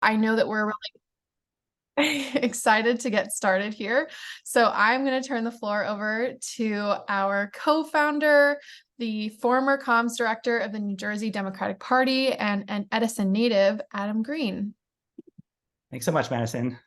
I know that we're really excited to get started here. So I'm going to turn the floor over to our co-founder, the former comms director of the New Jersey Democratic Party and an Edison native, Adam Green. Thanks so much, Madison.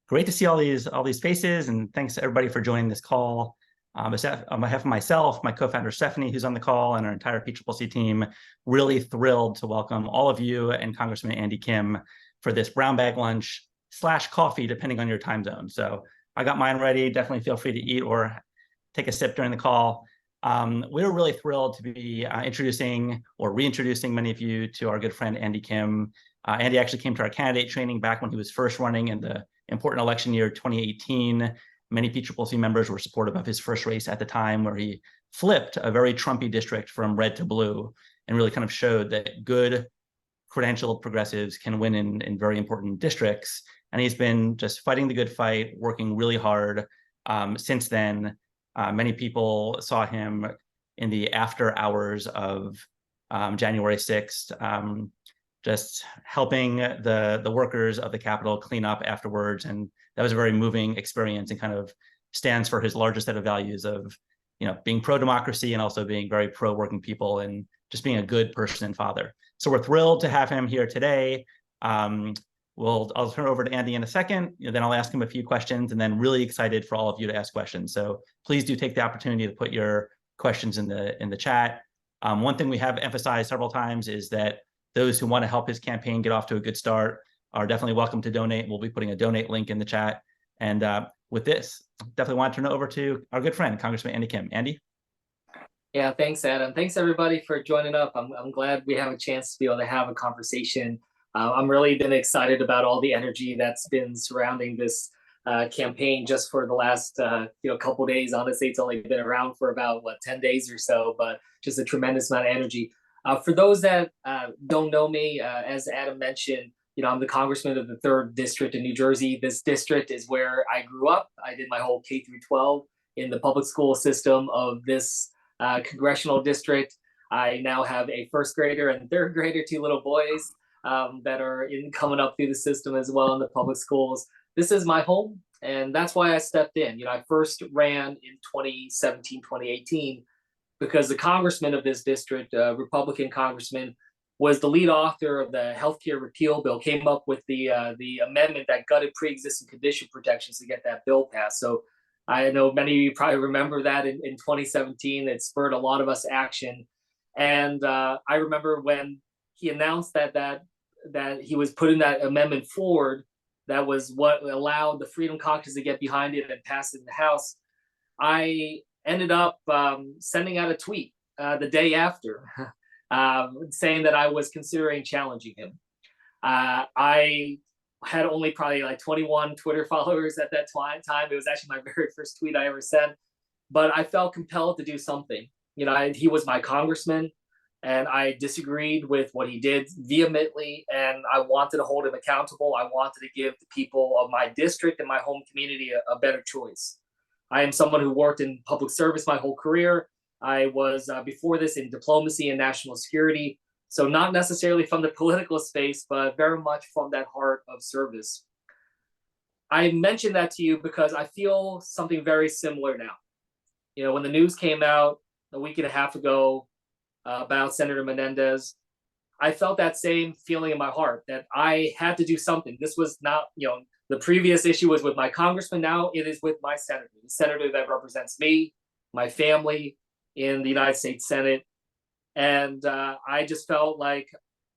Great to see all these faces, and thanks to everybody for joining this call. On behalf of myself, my co-founder Stephanie, who's on the call, and our entire PCCC team, really thrilled to welcome all of you and Congressman Andy Kim for this brown bag lunch / coffee, depending on your time zone. So I got mine ready. Definitely feel free to eat or take a sip during the call. We're really thrilled to be introducing or reintroducing many of you to our good friend Andy Kim. Andy actually came to our candidate training back when he was first running in the important election year 2018. Many PCCC members were supportive of his first race at the time, where he flipped a very Trumpy district from red to blue and really kind of showed that good credentialed progressives can win in very important districts. And he's been just fighting the good fight, working really hard since then. Many people saw him in the after hours of January 6th, just helping the workers of the Capitol clean up afterwards. And that was a very moving experience, and kind of stands for his larger set of values of, being pro-democracy and also being very pro-working people and just being a good person and father. So we're thrilled to have him here today. I'll turn it over to Andy in a second, then I'll ask him a few questions, and then really excited for all of you to ask questions. So please do take the opportunity to put your questions in the chat. One thing we have emphasized several times is that those who want to help his campaign get off to a good start are definitely welcome to donate. We'll be putting a donate link in the chat. And with this, definitely want to turn it over to our good friend, Congressman Andy Kim. Andy? Yeah, thanks, Adam. Thanks, everybody, for joining up. I'm glad we have a chance to be able to have a conversation. I'm really been excited about all the energy that's been surrounding this campaign just for the last couple days. Honestly, it's only been around for about 10 days or so, but just a tremendous amount of energy. For those that don't know me, as Adam mentioned, I'm the congressman of the 3rd District in New Jersey. This district is where I grew up. I did my whole K through 12 in the public school system of this congressional district. I now have a 1st grader and 3rd grader, 2 little boys that are coming up through the system as well in the public schools. This is my home, and that's why I stepped in. I first ran in 2017, 2018, because the congressman of this district, Republican congressman, was the lead author of the healthcare repeal bill, came up with the amendment that gutted pre-existing condition protections to get that bill passed. So I know many of you probably remember that in 2017. It spurred a lot of us action. And I remember when he announced that he was putting that amendment forward, that was what allowed the Freedom Caucus to get behind it and pass it in the House. I ended up sending out a tweet the day after saying that I was considering challenging him. I had only probably 21 Twitter followers at that time. It was actually my very first tweet I ever sent, but I felt compelled to do something. He was my congressman, and I disagreed with what he did vehemently, and I wanted to hold him accountable. I wanted to give the people of my district and my home community a better choice. I am someone who worked in public service my whole career. I was, before this, in diplomacy and national security. So not necessarily from the political space, but very much from that heart of service. I mentioned that to you because I feel something very similar now. When the news came out a week and a half ago about Senator Menendez, I felt that same feeling in my heart that I had to do something. This was not, the previous issue was with my congressman. Now it is with my senator, the senator that represents me, my family in the United States Senate. And I just felt like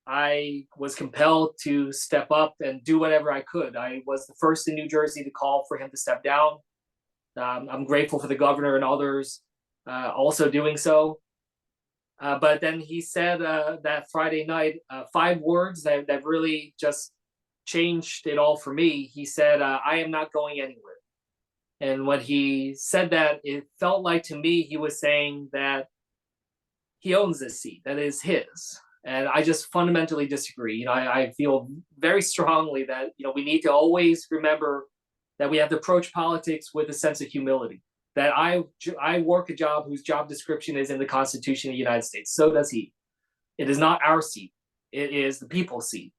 I was compelled to step up and do whatever I could. I was the first in New Jersey to call for him to step down. I'm grateful for the governor and others also doing so. But then he said that Friday night, 5 words that really just changed it all for me. He said, I am not going anywhere. And when he said that, it felt like to me he was saying that he owns this seat, that is his. And I just fundamentally disagree. I feel very strongly that we need to always remember that we have to approach politics with a sense of humility. That I work a job whose job description is in the Constitution of the United States. So does he. It is not our seat. It is the people's seat.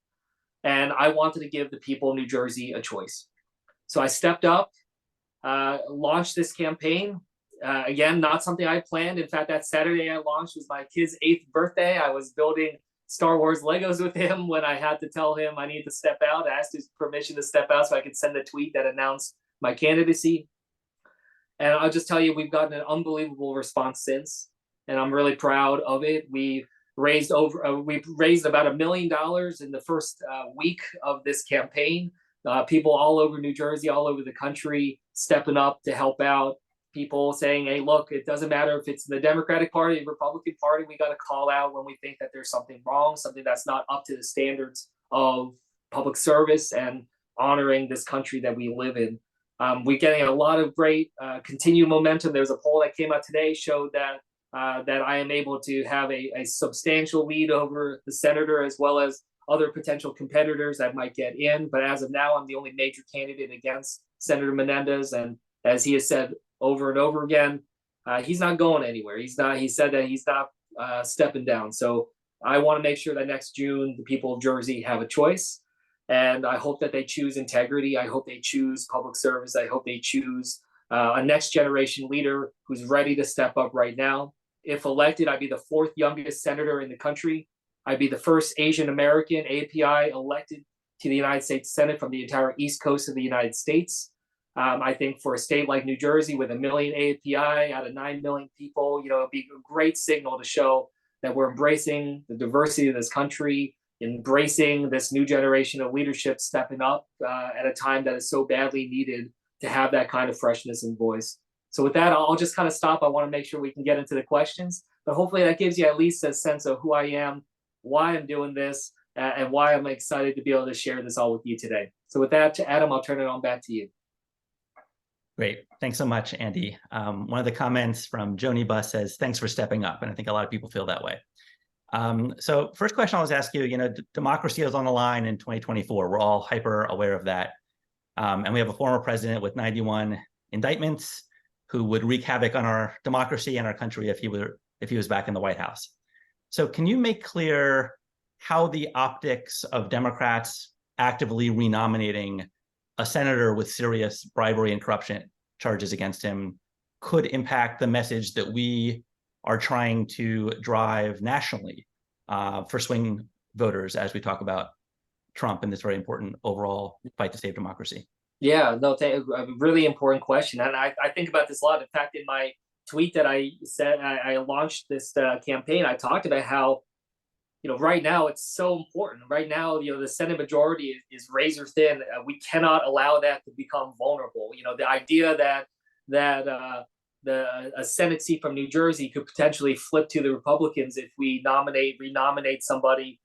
And I wanted to give the people of New Jersey a choice. So I stepped up, launched this campaign. Again, not something I planned. In fact, that Saturday I launched was my kid's 8th birthday. I was building Star Wars Legos with him when I had to tell him I needed to step out. I asked his permission to step out so I could send a tweet that announced my candidacy. And I'll just tell you, we've gotten an unbelievable response since, and I'm really proud of it. We raised about $1 million in the first week of this campaign. People all over New Jersey, all over the country, stepping up to help out. People saying, hey, look, it doesn't matter if it's the Democratic Party, the Republican Party, we got to call out when we think that there's something wrong, something that's not up to the standards of public service and honoring this country that we live in. We're getting a lot of great continued momentum. There's a poll that came out today showed that I am able to have a substantial lead over the senator as well as other potential competitors that might get in. But as of now, I'm the only major candidate against Senator Menendez. And as he has said over and over again, he's not going anywhere. He said that he's not stepping down. So I want to make sure that next June, the people of Jersey have a choice. And I hope that they choose integrity. I hope they choose public service. I hope they choose a next generation leader who's ready to step up right now. If elected, I'd be the 4th youngest senator in the country. I'd be the first Asian American API elected to the United States Senate from the entire East Coast of the United States. I think for a state like New Jersey with 1 million API out of 9 million people, it'd be a great signal to show that we're embracing the diversity of this country, embracing this new generation of leadership, stepping up at a time that is so badly needed to have that kind of freshness and voice. So with that, I'll just kind of stop. I want to make sure we can get into the questions, but hopefully that gives you at least a sense of who I am, why I'm doing this, and why I'm excited to be able to share this all with you today. So with that, Adam, I'll turn it on back to you. Great. Thanks so much, Andy. One of the comments from Joni Bus says, thanks for stepping up. And I think a lot of people feel that way. So first question I'll always ask you, democracy is on the line in 2024. We're all hyper aware of that. And we have a former president with 91 indictments who would wreak havoc on our democracy and our country if he was back in the White House. So can you make clear how the optics of Democrats actively renominating a senator with serious bribery and corruption charges against him could impact the message that we are trying to drive nationally for swing voters as we talk about Trump in this very important overall fight to save democracy? Yeah, no, a really important question. And I think about this a lot. In fact, in my tweet that I said, I launched this campaign, I talked about how, right now it's so important. Right now, the Senate majority is razor thin. We cannot allow that to become vulnerable. The idea that a Senate seat from New Jersey could potentially flip to the Republicans if we renominate somebody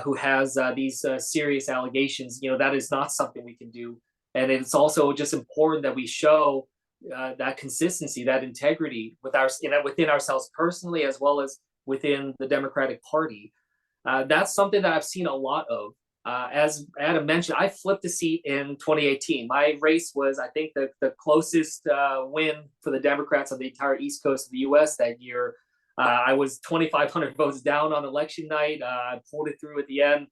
who has these serious allegations, that is not something we can do. And it's also just important that we show that consistency, that integrity within ourselves personally, as well as within the Democratic Party. That's something that I've seen a lot of. As Adam mentioned, I flipped a seat in 2018. My race was, I think, the closest win for the Democrats on the entire East Coast of the U.S. that year. I was 2,500 votes down on election night. I pulled it through at the end.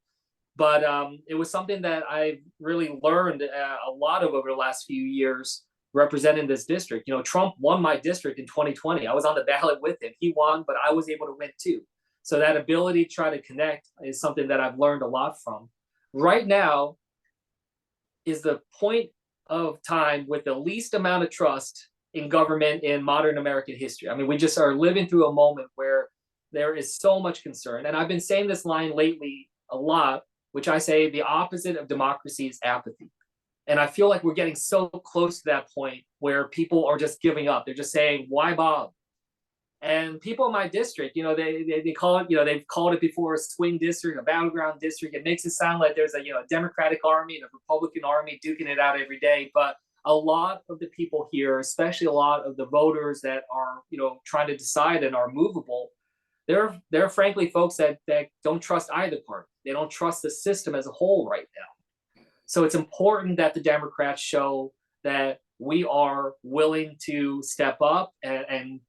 But it was something that I've really learned a lot of over the last few years representing this district. Trump won my district in 2020. I was on the ballot with him. He won, but I was able to win too. So that ability to try to connect is something that I've learned a lot from. Right now is the point of time with the least amount of trust in government in modern American history. I mean, we just are living through a moment where there is so much concern. And I've been saying this line lately a lot, which I say the opposite of democracy is apathy. And I feel like we're getting so close to that point where people are just giving up. They're just saying, why Bob? And people in my district, they call it, they've called it before a swing district, a battleground district. It makes it sound like there's a Democratic army and a Republican army duking it out every day. But a lot of the people here, especially a lot of the voters that are, trying to decide and are movable, they're frankly folks that don't trust either party. They don't trust the system as a whole right now. So it's important that the Democrats show that we are willing to step up and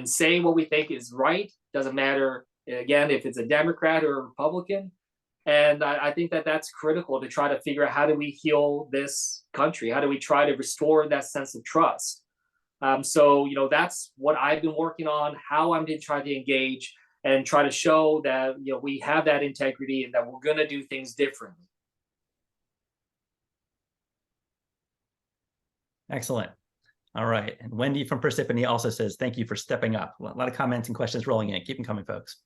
say what we think is right. Doesn't matter, again, if it's a Democrat or a Republican. And I think that that's critical to try to figure out how do we heal this country? How do we try to restore that sense of trust? So, that's what I've been working on, how I'm going to try to engage and try to show that, we have that integrity and that we're going to do things differently. Excellent. All right. And Wendy from Persephone also says, thank you for stepping up. A lot of comments and questions rolling in. Keep them coming, folks.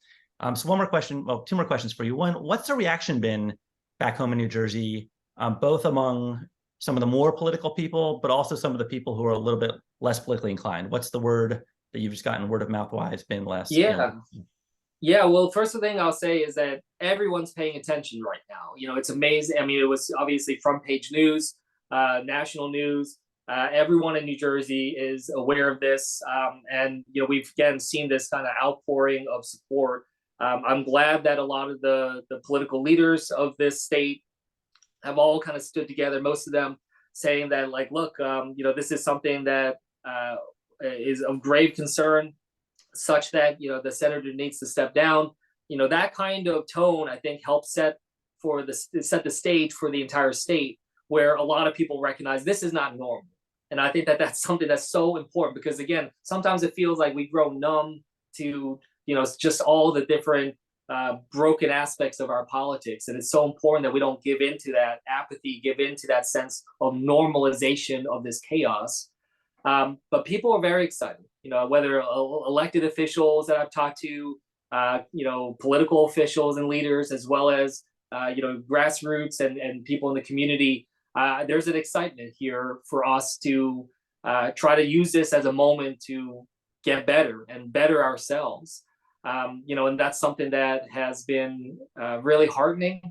So one more question, well, two more questions for you. One, what's the reaction been back home in New Jersey, both among some of the more political people, but also some of the people who are a little bit less politically inclined? What's the word that you've just gotten word of mouth wise been less? Yeah. Yeah, well, first thing I'll say is that everyone's paying attention right now. It's amazing. I mean, it was obviously front page news, national news. Everyone in New Jersey is aware of this. And, we've again seen this kind of outpouring of support. I'm glad that a lot of the political leaders of this state have all kind of stood together, most of them saying that, like, look, this is something that is of grave concern, such that, the senator needs to step down. That kind of tone, I think, helps set the stage for the entire state, where a lot of people recognize this is not normal. And I think that that's something that's so important, because again, sometimes it feels like we grow numb to, just all the different broken aspects of our politics. And it's so important that we don't give into that apathy, give into that sense of normalization of this chaos. But people are very excited, whether elected officials that I've talked to, political officials and leaders, as well as, grassroots and people in the community. There's an excitement here for us to try to use this as a moment to get better and better ourselves. And that's something that has been really heartening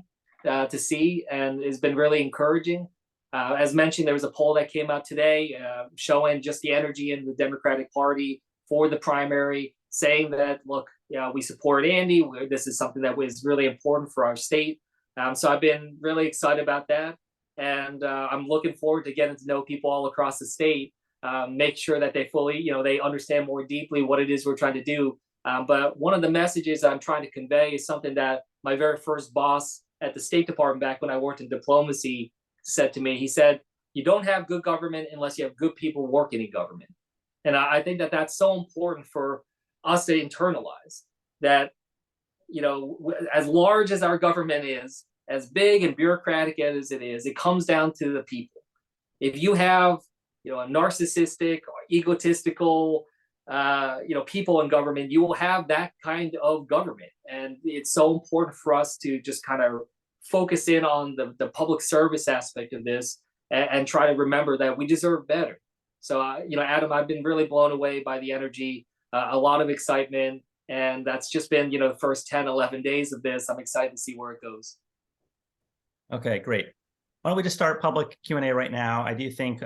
to see, and has been really encouraging. As mentioned, there was a poll that came out today showing just the energy in the Democratic Party for the primary, saying that, look, we support Andy. This is something that was really important for our state. So I've been really excited about that. And I'm looking forward to getting to know people all across the state, make sure that they fully, they understand more deeply what it is we're trying to do. But one of the messages I'm trying to convey is something that my very first boss at the State Department, back when I worked in diplomacy, said to me. He said, you don't have good government unless you have good people working in government. And I think that that's so important for us to internalize that, as large as our government is, as big and bureaucratic as it is, it comes down to the people. If you have, a narcissistic or egotistical, people in government, you will have that kind of government. And it's so important for us to just kind of focus in on the public service aspect of this, and try to remember that we deserve better. So, Adam, I've been really blown away by the energy, a lot of excitement, and that's just been, the first 10, 11 days of this. I'm excited to see where it goes. Okay, great. Why don't we just start public Q&A right now? I do think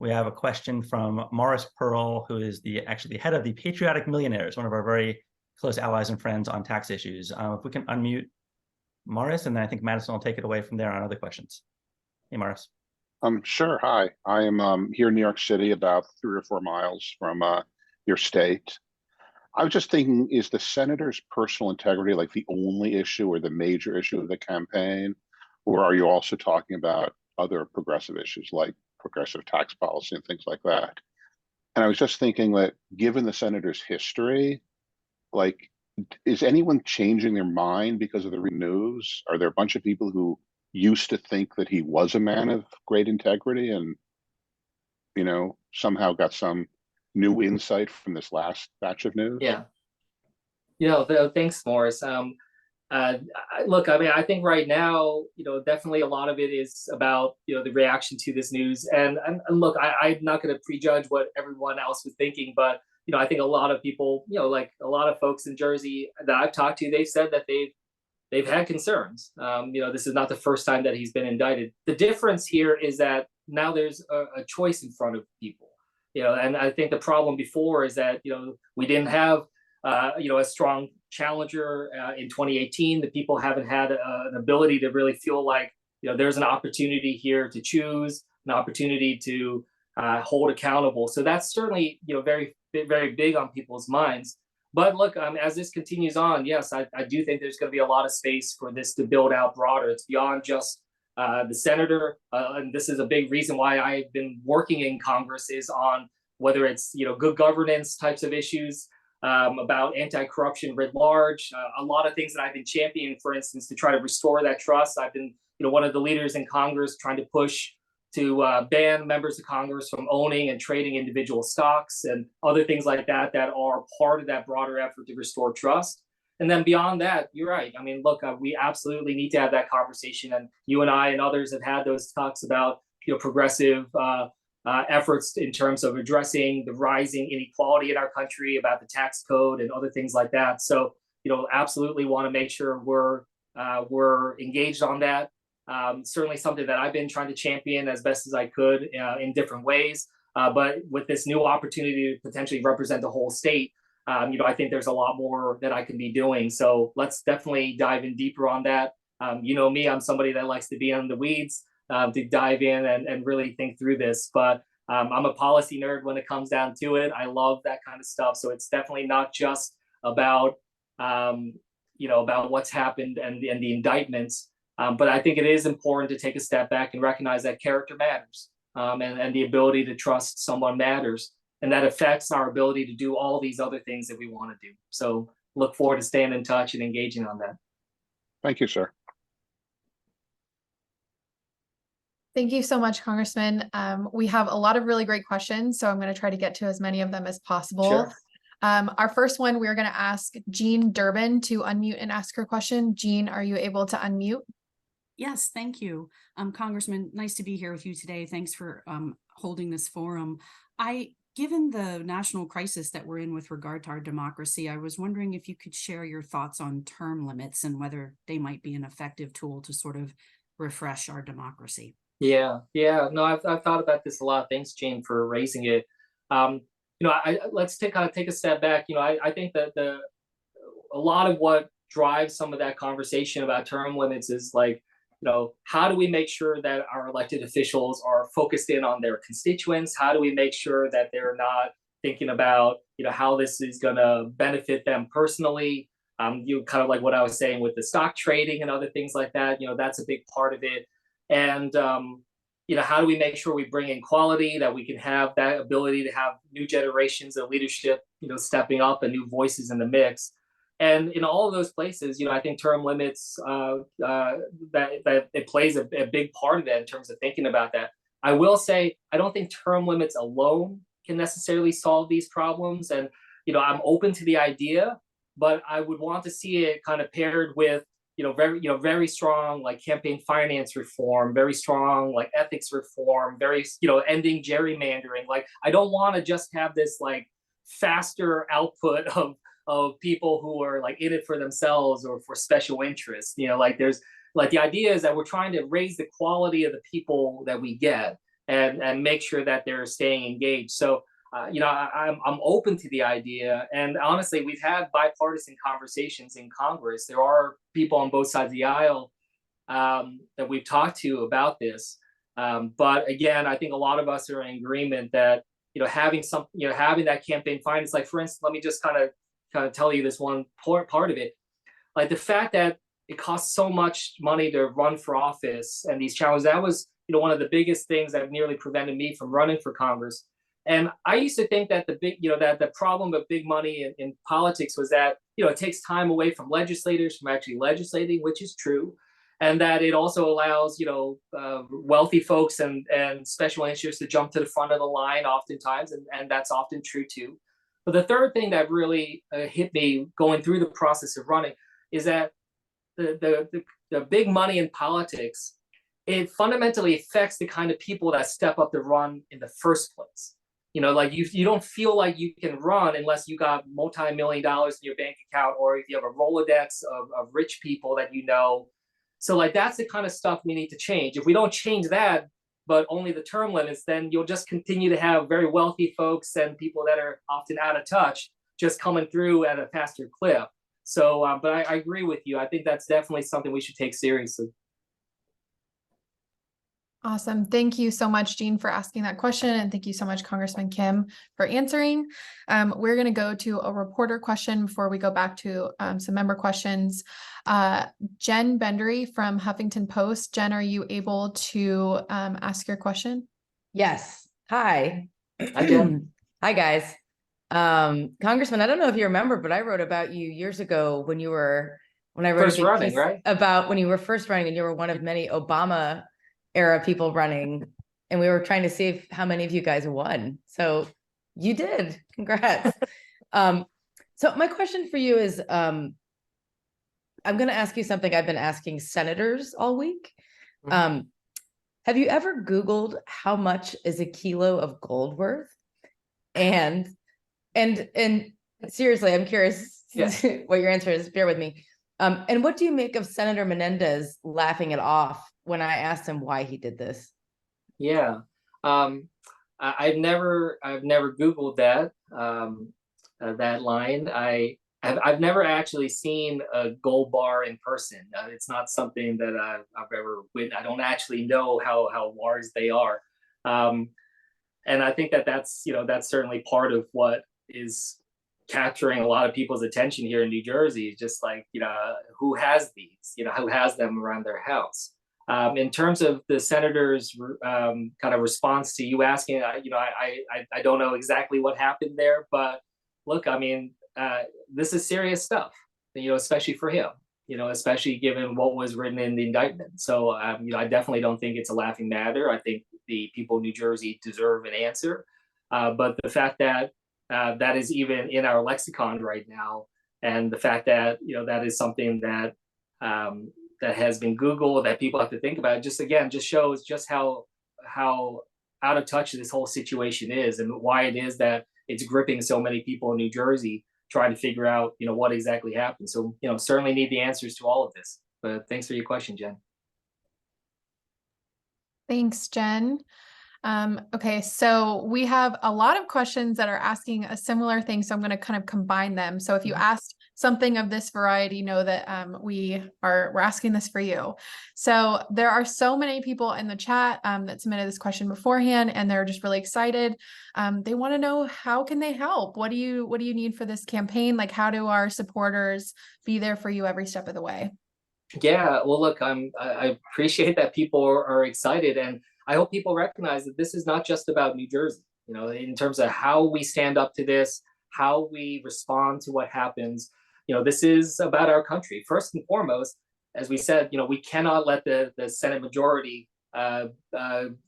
we have a question from Morris Pearl, who is actually the head of the Patriotic Millionaires, one of our very close allies and friends on tax issues. If we can unmute Morris, and then I think Madison will take it away from there on other questions. Hey, Morris. Sure. Hi, I am here in New York City, about 3 or 4 miles from your state. I was just thinking, is the senator's personal integrity like the only issue or the major issue of the campaign? Or are you also talking about other progressive issues like progressive tax policy and things like that? And I was just thinking that, given the senator's history, like, is anyone changing their mind because of the news? Are there a bunch of people who used to think that he was a man of great integrity and, somehow got some new insight from this last batch of news? Yeah. Thanks, Morris. Look, I mean, I think right now, definitely a lot of it is about, the reaction to this news. And look, I'm not going to prejudge what everyone else was thinking, but, I think a lot of people, like a lot of folks in Jersey that I've talked to, they've said that they've had concerns. This is not the first time that he's been indicted. The difference here is that now there's a choice in front of people, and I think the problem before is that, we didn't have, a strong challenger in 2018. The people haven't had an ability to really feel like, there's an opportunity here to choose, an opportunity to hold accountable. So that's certainly, very, very big on people's minds. But look, as this continues on, yes, I do think there's going to be a lot of space for this to build out broader. It's beyond just the senator, and this is a big reason why I've been working in Congress, is on whether it's good governance types of issues, about anti-corruption writ large, a lot of things that I've been championing, for instance, to try to restore that trust. I've been one of the leaders in Congress trying to push to ban members of Congress from owning and trading individual stocks and other things like that that are part of that broader effort to restore trust. And then beyond that, you're right. I mean, look, we absolutely need to have that conversation. And you and I and others have had those talks about progressive efforts in terms of addressing the rising inequality in our country, about the tax code and other things like that. So, absolutely want to make sure we're engaged on that. Certainly something that I've been trying to champion as best as I could in different ways. But with this new opportunity to potentially represent the whole state, I think there's a lot more that I can be doing. So let's definitely dive in deeper on that. Me, I'm somebody that likes to be in the weeds, to dive in and really think through this. But I'm a policy nerd when it comes down to it. I love that kind of stuff. So it's definitely not just about, about what's happened and the indictments. But I think it is important to take a step back and recognize that character matters, and the ability to trust someone matters. And that affects our ability to do all these other things that we want to do. So look forward to staying in touch and engaging on that. Thank you, sir. Thank you so much, Congressman. We have a lot of really great questions, so I'm going to try to get to as many of them as possible. Sure. Our first one, we're going to ask Jean Durbin to unmute and ask her question. Jean, are you able to unmute? Yes, thank you. Congressman, nice to be here with you today. Thanks for holding this forum. Given the national crisis that we're in with regard to our democracy, I was wondering if you could share your thoughts on term limits and whether they might be an effective tool to sort of refresh our democracy. Yeah. No, I've thought about this a lot. Thanks, Jane, for raising it. Let's take a step back. I think that a lot of what drives some of that conversation about term limits is like, how do we make sure that our elected officials are focused in on their constituents? How do we make sure that they're not thinking about, how this is going to benefit them personally? Kind of like what I was saying with the stock trading and other things like that, that's a big part of it. And, how do we make sure we bring in quality, that we can have that ability to have new generations of leadership, stepping up and new voices in the mix? And in all of those places, I think term limits, that it plays a big part of that in terms of thinking about that. I will say, I don't think term limits alone can necessarily solve these problems. And, I'm open to the idea, but I would want to see it kind of paired with, very strong like campaign finance reform, very strong like ethics reform, very, ending gerrymandering. Like, I don't want to just have this like faster output of people who are like in it for themselves or for special interests. There's like the idea is that we're trying to raise the quality of the people that we get and make sure that they're staying engaged. So, I'm open to the idea. And honestly, we've had bipartisan conversations in Congress. There are people on both sides of the aisle that we've talked to about this. But again, I think a lot of us are in agreement that, having that campaign finance, like for instance, let me just kind of tell you this one part of it. Like the fact that it costs so much money to run for office and these challenges, that was, one of the biggest things that nearly prevented me from running for Congress. And I used to think that the problem of big money in politics was that, it takes time away from legislators from actually legislating, which is true. And that it also allows, wealthy folks and special interests to jump to the front of the line oftentimes. And that's often true too. But the third thing that really hit me going through the process of running is that the big money in politics, it fundamentally affects the kind of people that step up to run in the first place. Like you don't feel like you can run unless you got multi-million dollars in your bank account, or if you have a Rolodex of rich people that So like that's the kind of stuff we need to change. If we don't change that, but only the term limits, then you'll just continue to have very wealthy folks and people that are often out of touch just coming through at a faster clip. So, but I agree with you. I think that's definitely something we should take seriously. Awesome. Thank you so much, Jean, for asking that question. And thank you so much, Congressman Kim, for answering. We're going to go to a reporter question before we go back to some member questions. Jen Bendery from Huffington Post. Jen, are you able to ask your question? Yes. Hi. Hi, Jen. Hi, guys. Congressman, I don't know if you remember, but I wrote about you years ago when I wrote First a big running, piece right? about when you were first running, and you were one of many Obama era people running, and we were trying to see how many of you guys won. So you did. Congrats. So my question for you is, I'm going to ask you something I've been asking senators all week. Have you ever Googled how much is a kilo of gold worth? And seriously, I'm curious what your answer is. Bear with me. And what do you make of Senator Menendez laughing it off when I asked him why he did this? Yeah. I've never Googled that that line. I've never actually seen a gold bar in person. It's not something that I've ever witnessed. I don't actually know how large they are. And I think that's certainly part of what is capturing a lot of people's attention here in New Jersey. Just like, who has these, who has them around their house. In terms of the senator's kind of response to you asking, I don't know exactly what happened there, but look, I mean, this is serious stuff, especially for him, especially given what was written in the indictment. So, I definitely don't think it's a laughing matter. I think the people of New Jersey deserve an answer. But the fact that that is even in our lexicon right now, and the fact that, that is something that that has been Googled, that people have to think about, just shows just how out of touch this whole situation is, and why it is that it's gripping so many people in New Jersey trying to figure out, what exactly happened. So, certainly need the answers to all of this. But thanks for your question, Jen. Thanks, Jen. Okay, so we have a lot of questions that are asking a similar thing, so I'm going to kind of combine them. So if you asked something of this variety, know that we're asking this for you. So there are so many people in the chat that submitted this question beforehand, and they're just really excited. They want to know, how can they help? What do you need for this campaign? Like, how do our supporters be there for you every step of the way? Yeah, well, look, I appreciate that people are excited, and I hope people recognize that this is not just about New Jersey, in terms of how we stand up to this, how we respond to what happens. This is about our country. First and foremost, as we said, we cannot let the Senate majority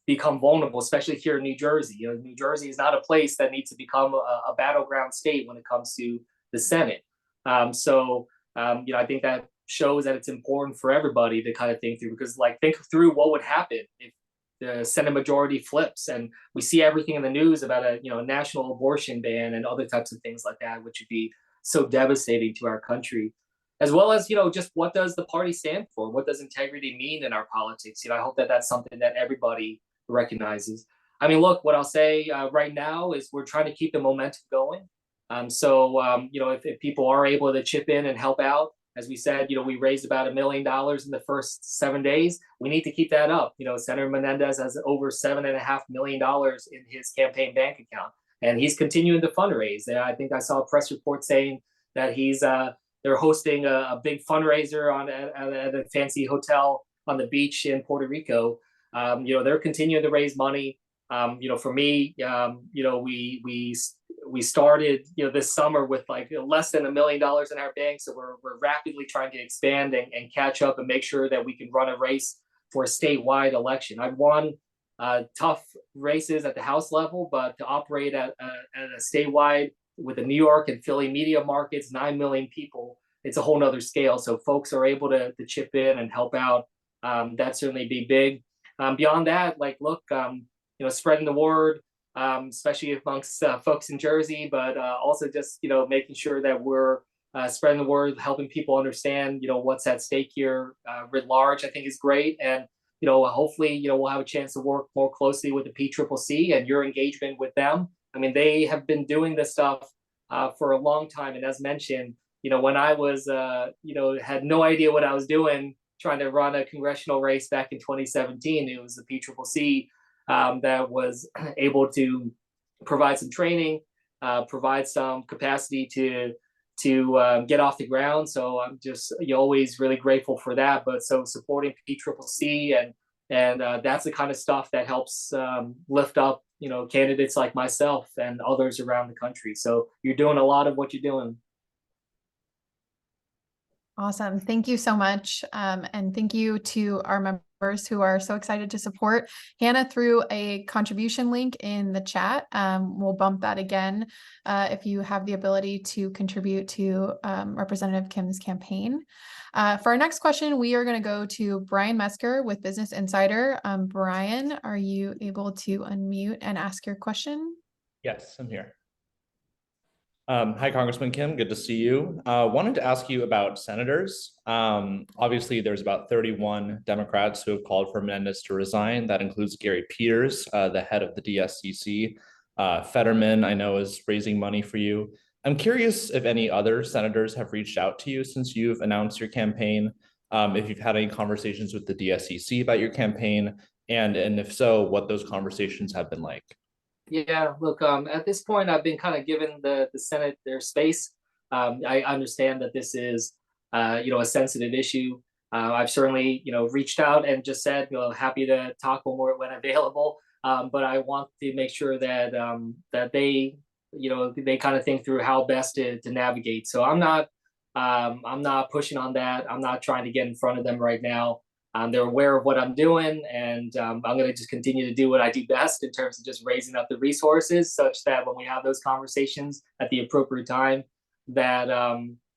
become vulnerable, especially here in New Jersey. New Jersey is not a place that needs to become a battleground state when it comes to the Senate. I think that shows that it's important for everybody to kind of think through, because think through what would happen if the Senate majority flips and we see everything in the news about a national abortion ban and other types of things like that, which would be so devastating to our country. As well as, just what does the party stand for? What does integrity mean in our politics? I hope that that's something that everybody recognizes. I mean, look, what I'll say right now is we're trying to keep the momentum going. If people are able to chip in and help out, as we said, we raised about $1 million in the first 7 days. We need to keep that up. Senator Menendez has over $7.5 million in his campaign bank account, and he's continuing to fundraise. I think I saw a press report saying that they're hosting a big fundraiser at a fancy hotel on the beach in Puerto Rico. They're continuing to raise money. For me, we started, this summer with less than $1 million in our bank. So we're rapidly trying to expand and catch up and make sure that we can run a race for a statewide election. I've won tough races at the House level, but to operate at a statewide with the New York and Philly media markets, 9 million people, it's a whole nother scale. So folks are able to chip in and help out. That certainly be big. Beyond that, spreading the word, especially amongst folks in Jersey, but also just, making sure that we're spreading the word, helping people understand, what's at stake here writ large, I think is great. And, hopefully, we'll have a chance to work more closely with the PCCC and your engagement with them. I mean, they have been doing this stuff for a long time. And as mentioned, when I was, had no idea what I was doing, trying to run a congressional race back in 2017. It was the PCCC that was able to provide some training, provide some capacity to get off the ground. So I'm just always really grateful for that. But so supporting PCCC and that's the kind of stuff that helps lift up candidates like myself and others around the country. So you're doing a lot of what you're doing. Awesome. Thank you so much. And thank you to our members who are so excited to support. Hannah threw a contribution link in the chat. We'll bump that again if you have the ability to contribute to Representative Kim's campaign. For our next question, we are going to go to Brian Mesker with Business Insider. Brian, are you able to unmute and ask your question? Yes, I'm here. Hi, Congressman Kim. Good to see you. Wanted to ask you about senators. Obviously, there's about 31 Democrats who have called for Menendez to resign. That includes Gary Peters, the head of the DSCC. Fetterman, I know, is raising money for you. I'm curious if any other senators have reached out to you since you've announced your campaign, if you've had any conversations with the DSCC about your campaign, and if so, what those conversations have been like. Yeah, look, at this point, I've been kind of giving the Senate their space. I understand that this is, a sensitive issue. I've certainly, reached out and just said, happy to talk when available. But I want to make sure that that they, they kind of think through how best to navigate. So I'm not pushing on that. I'm not trying to get in front of them right now. They're aware of what I'm doing, and I'm going to just continue to do what I do best in terms of just raising up the resources, such that when we have those conversations at the appropriate time, that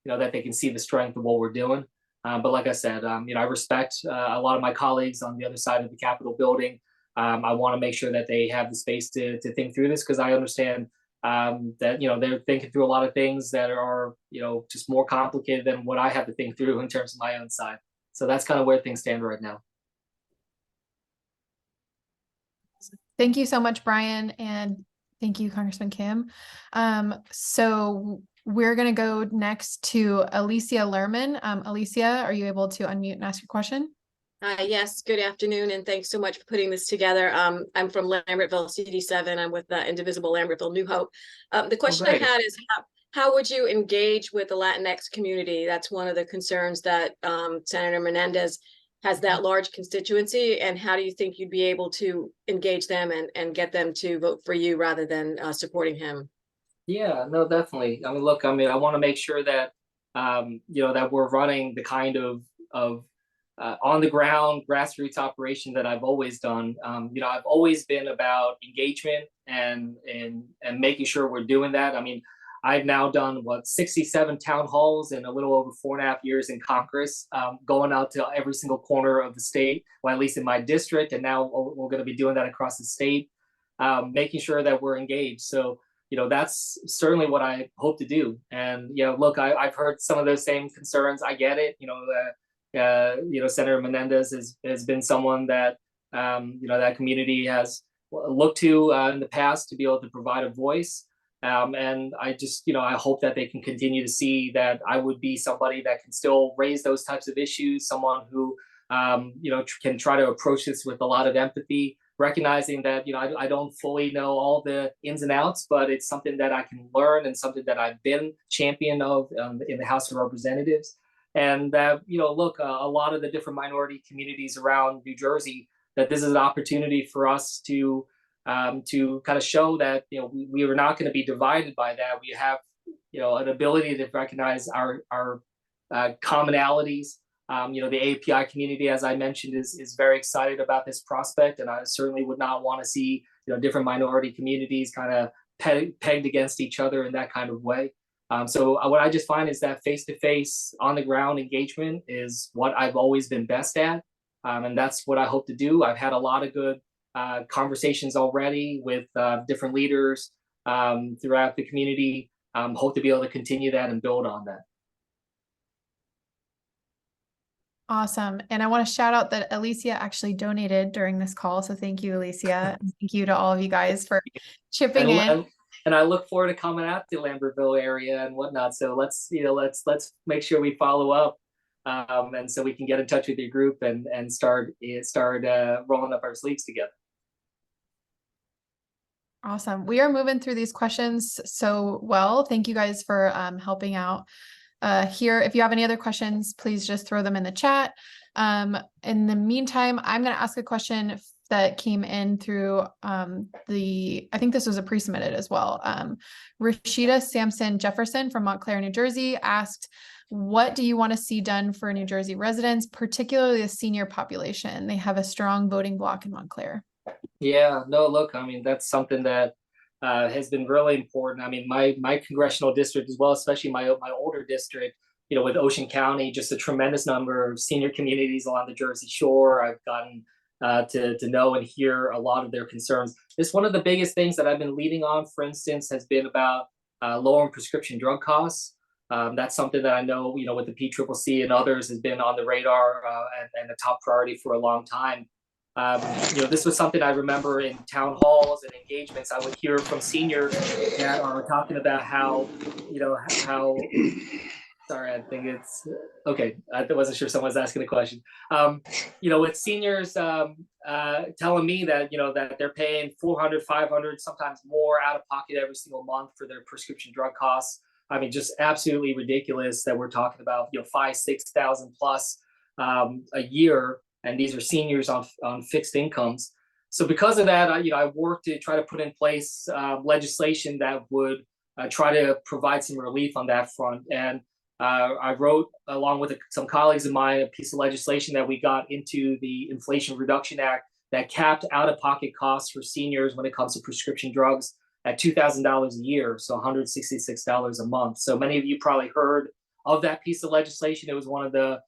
that they can see the strength of what we're doing. But like I said, I respect a lot of my colleagues on the other side of the Capitol building. I want to make sure that they have the space to think through this, because I understand that they're thinking through a lot of things that are just more complicated than what I have to think through in terms of my own side. So that's kind of where things stand right now. Thank you so much, Brian, and thank you, Congressman Kim. So we're going to go next to Alicia Lerman. Alicia, are you able to unmute and ask your question? Yes, good afternoon, and thanks so much for putting this together. I'm from Lambertville, CD7. I'm with Indivisible Lambertville New Hope. The question I had is, how would you engage with the Latinx community? That's one of the concerns that Senator Menendez has, that large constituency, and how do you think you'd be able to engage them and get them to vote for you rather than supporting him? Yeah, no, definitely. I mean, look, I want to make sure that that we're running the kind of on the ground grassroots operation that I've always done. I've always been about engagement and making sure we're doing that. I mean, I've now done 67 town halls in a little over 4.5 years in Congress, going out to every single corner of the state, or at least in my district. And now we're going to be doing that across the state, making sure that we're engaged. So, that's certainly what I hope to do. And, look, I've heard some of those same concerns. I get it. Senator Menendez has been someone that, that community has looked to in the past to be able to provide a voice. And I just, I hope that they can continue to see that I would be somebody that can still raise those types of issues, someone who, can try to approach this with a lot of empathy, recognizing that, I don't fully know all the ins and outs, but it's something that I can learn and something that I've been champion of in the House of Representatives. And that, look, a lot of the different minority communities around New Jersey, that this is an opportunity for us to kind of show that we are not going to be divided by that. We have an ability to recognize our commonalities. The API community, as I mentioned, is very excited about this prospect, and I certainly would not want to see different minority communities kind of pegged against each other in that kind of way. So what I just find is that face-to-face, on-the-ground engagement is what I've always been best at, and that's what I hope to do. I've had a lot of good conversations already with different leaders throughout the community. Hope to be able to continue that and build on that. Awesome. And I want to shout out that Alicia actually donated during this call. So thank you, Alicia. And thank you to all of you guys for chipping in. And I look forward to coming out to the Lambertville area and whatnot. So let's make sure we follow up and so we can get in touch with your group and start rolling up our sleeves together. Awesome. We are moving through these questions so well. Thank you guys for helping out here. If you have any other questions, please just throw them in the chat. In the meantime, I'm going to ask a question that came in through I think this was a pre-submitted as well. Rashida Samson Jefferson from Montclair, New Jersey asked, what do you want to see done for New Jersey residents, particularly the senior population? They have a strong voting bloc in Montclair. Yeah, no, look, I mean, that's something that has been really important. I mean, my congressional district as well, especially my older district, with Ocean County, just a tremendous number of senior communities along the Jersey Shore. I've gotten to know and hear a lot of their concerns. It's one of the biggest things that I've been leading on, for instance, has been about lowering prescription drug costs. That's something that I know, with the PCCC and others has been on the radar and a top priority for a long time. This was something I remember in town halls and engagements. I would hear from seniors that are talking about how, sorry, I think it's okay. I wasn't sure someone was asking a question. With seniors telling me that, that they're paying $400, $500, sometimes more out of pocket every single month for their prescription drug costs. I mean, just absolutely ridiculous that we're talking about, 5,000-6,000 plus a year. And these are seniors on fixed incomes. So because of that, I worked to try to put in place legislation that would try to provide some relief on that front. And I wrote, along with some colleagues of mine, a piece of legislation that we got into the Inflation Reduction Act that capped out-of-pocket costs for seniors when it comes to prescription drugs at $2,000 a year, so $166 a month. So many of you probably heard of that piece of legislation. It was one of the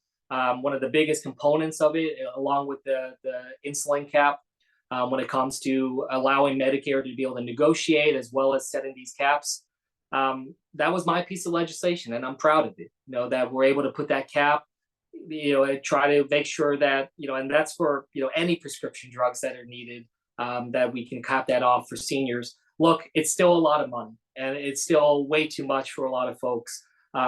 biggest components of it, along with the insulin cap, when it comes to allowing Medicare to be able to negotiate as well as setting these caps. That was my piece of legislation, and I'm proud of it. That we're able to put that cap, and try to make sure that, and that's for, any prescription drugs that are needed, that we can cap that off for seniors. Look, it's still a lot of money, and it's still way too much for a lot of folks.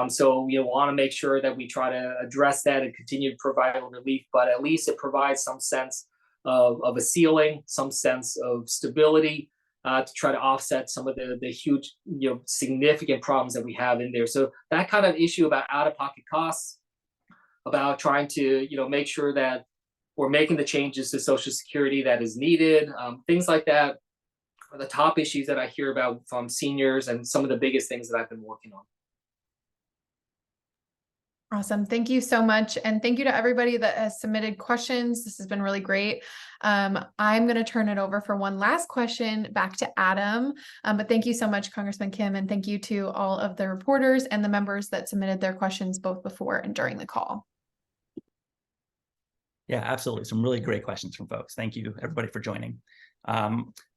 So we want to make sure that we try to address that and continue to provide relief, but at least it provides some sense of a ceiling, some sense of stability, to try to offset some of the huge, significant problems that we have in there. So that kind of issue about out-of-pocket costs, about trying to, make sure that we're making the changes to Social Security that is needed, things like that are the top issues that I hear about from seniors and some of the biggest things that I've been working on. Awesome. Thank you so much. And thank you to everybody that has submitted questions. This has been really great. I'm going to turn it over for one last question back to Adam. But thank you so much, Congressman Kim, and thank you to all of the reporters and the members that submitted their questions both before and during the call. Yeah, absolutely. Some really great questions from folks. Thank you, everybody, for joining. I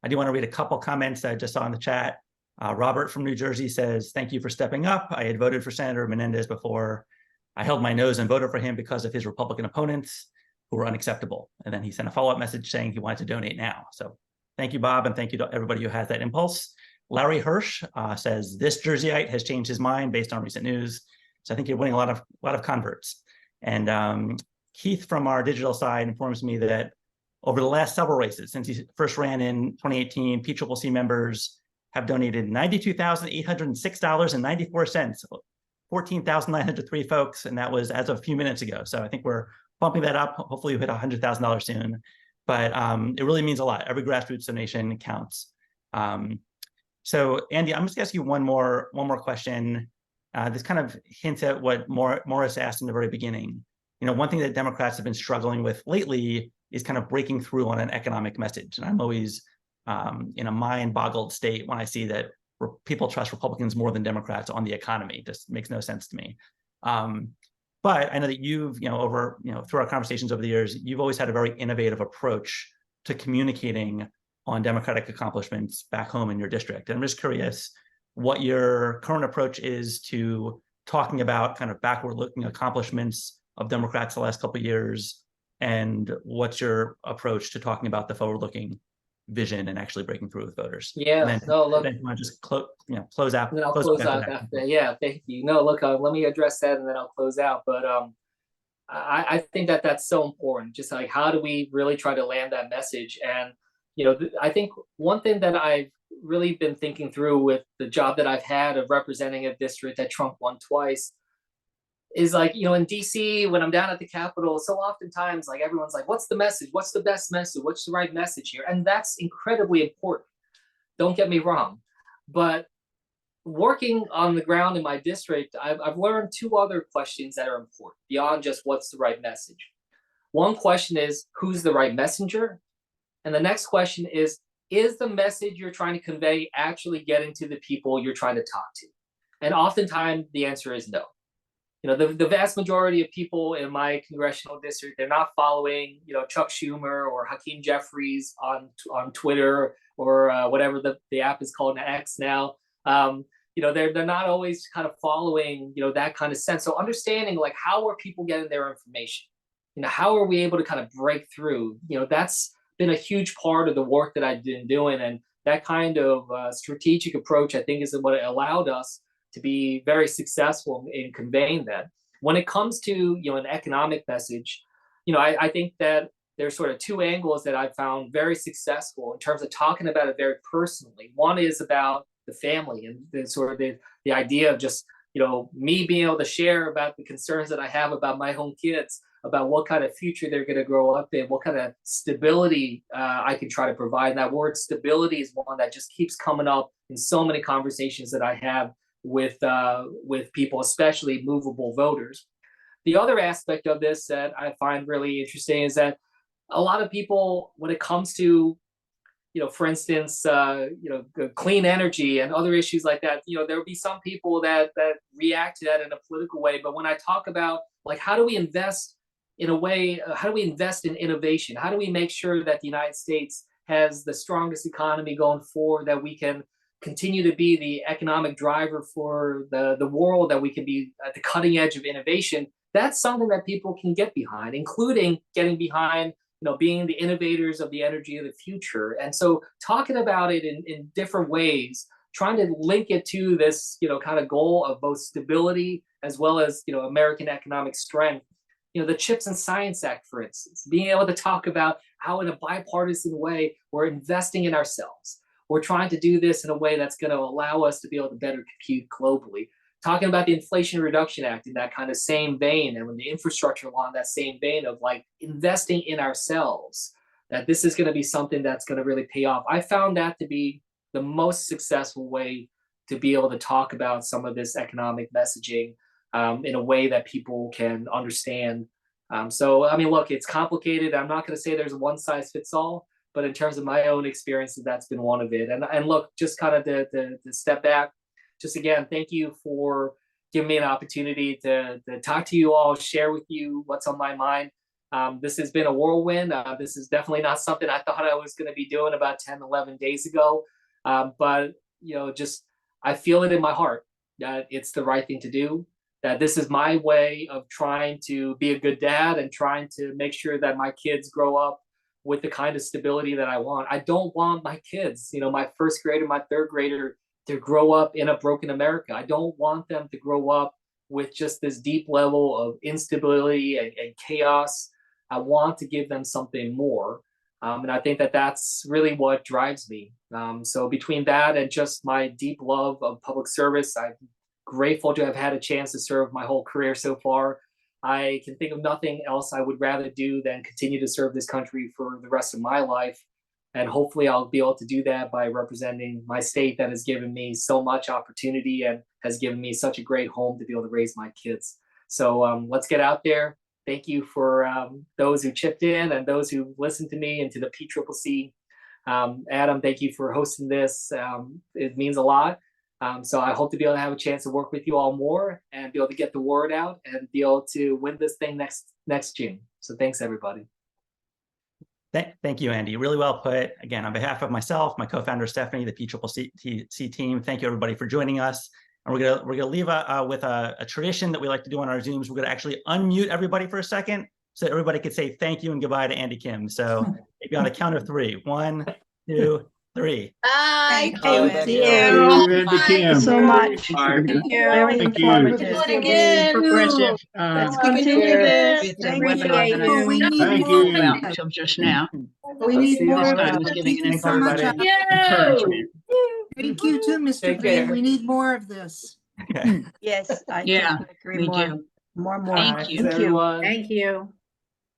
do want to read a couple comments that I just saw in the chat. Robert from New Jersey says, thank you for stepping up. I had voted for Senator Menendez before. I held my nose and voted for him because of his Republican opponents who were unacceptable. And then he sent a follow-up message saying he wanted to donate now. So thank you, Bob, and thank you to everybody who has that impulse. Larry Hirsch says, this Jerseyite has changed his mind based on recent news. So I think you're winning a lot of converts. And Keith from our digital side informs me that over the last several races, since he first ran in 2018, PCCC members have donated $92,806.94. 14,903 folks, and that was as of a few minutes ago. So I think we're bumping that up. Hopefully we hit $100,000 soon, but it really means a lot. Every grassroots donation counts. So Andy, I'm just gonna ask you one more question. This kind of hints at what Morris asked in the very beginning. One thing that Democrats have been struggling with lately is kind of breaking through on an economic message. And I'm always in a mind-boggled state when I see that people trust Republicans more than Democrats on the economy. Just makes no sense to me. But I know that you've, through our conversations over the years, you've always had a very innovative approach to communicating on Democratic accomplishments back home in your district. And I'm just curious what your current approach is to talking about kind of backward-looking accomplishments of Democrats the last couple of years, and what's your approach to talking about the forward-looking vision and actually breaking through with voters. Yeah, then, no, look, then you want to just close out. And then I'll close out after. Yeah, thank you. No, look, let me address that and then I'll close out. But I think that that's so important. Just like, how do we really try to land that message? And, I think one thing that I've really been thinking through with the job that I've had of representing a district that Trump won twice is like, in DC, when I'm down at the Capitol, so oftentimes like everyone's like, what's the message? What's the best message? What's the right message here? And that's incredibly important. Don't get me wrong. But working on the ground in my district, I've learned two other questions that are important beyond just what's the right message. One question is, who's the right messenger? And the next question is the message you're trying to convey actually getting to the people you're trying to talk to? And oftentimes the answer is no. The vast majority of people in my congressional district, they're not following, Chuck Schumer or Hakeem Jeffries on Twitter or whatever the app is called, X now. They're not always kind of following, that kind of sense. So understanding like, how are people getting their information? How are we able to kind of break through? That's been a huge part of the work that I've been doing. And that kind of strategic approach, I think, is what allowed us to be very successful in conveying that. When it comes to, an economic message, I think that there's sort of two angles that I've found very successful in terms of talking about it very personally. One is about the family and the sort of the idea of just, me being able to share about the concerns that I have about my own kids, about what kind of future they're going to grow up in, what kind of stability I can try to provide. And that word stability is one that just keeps coming up in so many conversations that I have with people, especially movable voters. The other aspect of this that I find really interesting is that a lot of people, when it comes to, for instance, clean energy and other issues like that, there will be some people that react to that in a political way. But when I talk about like, how do we invest in a way, how do we invest in innovation? How do we make sure that the United States has the strongest economy going forward, that we can continue to be the economic driver for the world, that we can be at the cutting edge of innovation? That's something that people can get behind, including getting behind, being the innovators of the energy of the future. And so talking about it in different ways, trying to link it to this, kind of goal of both stability as well as, American economic strength. The CHIPS and Science Act, for instance, being able to talk about how in a bipartisan way, we're investing in ourselves. We're trying to do this in a way that's going to allow us to be able to better compete globally. Talking about the Inflation Reduction Act in that kind of same vein, and when the infrastructure law in that same vein of like investing in ourselves, that this is going to be something that's going to really pay off. I found that to be the most successful way to be able to talk about some of this economic messaging in a way that people can understand. So, I mean, look, it's complicated. I'm not going to say there's a one size fits all, but in terms of my own experiences, that's been one of it. And look, just kind of to step back, just again, thank you for giving me an opportunity to talk to you all, share with you what's on my mind. This has been a whirlwind. This is definitely not something I thought I was going to be doing about 10, 11 days ago. But, just I feel it in my heart that it's the right thing to do, that this is my way of trying to be a good dad and trying to make sure that my kids grow up with the kind of stability that I want. I don't want my kids, my first grader, my third grader, to grow up in a broken America. I don't want them to grow up with just this deep level of instability and chaos. I want to give them something more. And I think that that's really what drives me. So between that and just my deep love of public service, I'm grateful to have had a chance to serve my whole career so far. I can think of nothing else I would rather do than continue to serve this country for the rest of my life. And hopefully I'll be able to do that by representing my state that has given me so much opportunity and has given me such a great home to be able to raise my kids. So let's get out there. Thank you for those who chipped in and those who listened to me and to the PCCC. Adam, thank you for hosting this. It means a lot. So I hope to be able to have a chance to work with you all more and be able to get the word out and be able to win this thing next June. So thanks, everybody. Thank you, Andy. Really well put. Again, on behalf of myself, my co-founder Stephanie, the PCCC team, thank you everybody for joining us. And we're gonna leave with a tradition that we like to do on our Zooms. We're gonna actually unmute everybody for a second so that everybody could say thank you and goodbye to Andy Kim. So maybe on a count of three. 1, 2, 3. Bye. Thank you. Bye. So much. Thank you. Very Thank you. informative. Progressive. Let's continue this. It's a Thank webinar you. that I We need Thank more you. of About that. until just now. We need more This of time that. was giving Thank an you so much. encouragement. Thank you too, Mr. Take Green. care. We need more of this. Okay. Yes, I Yeah, couldn't agree we more. do. More. Thank you. Thanks, everyone. Thank you.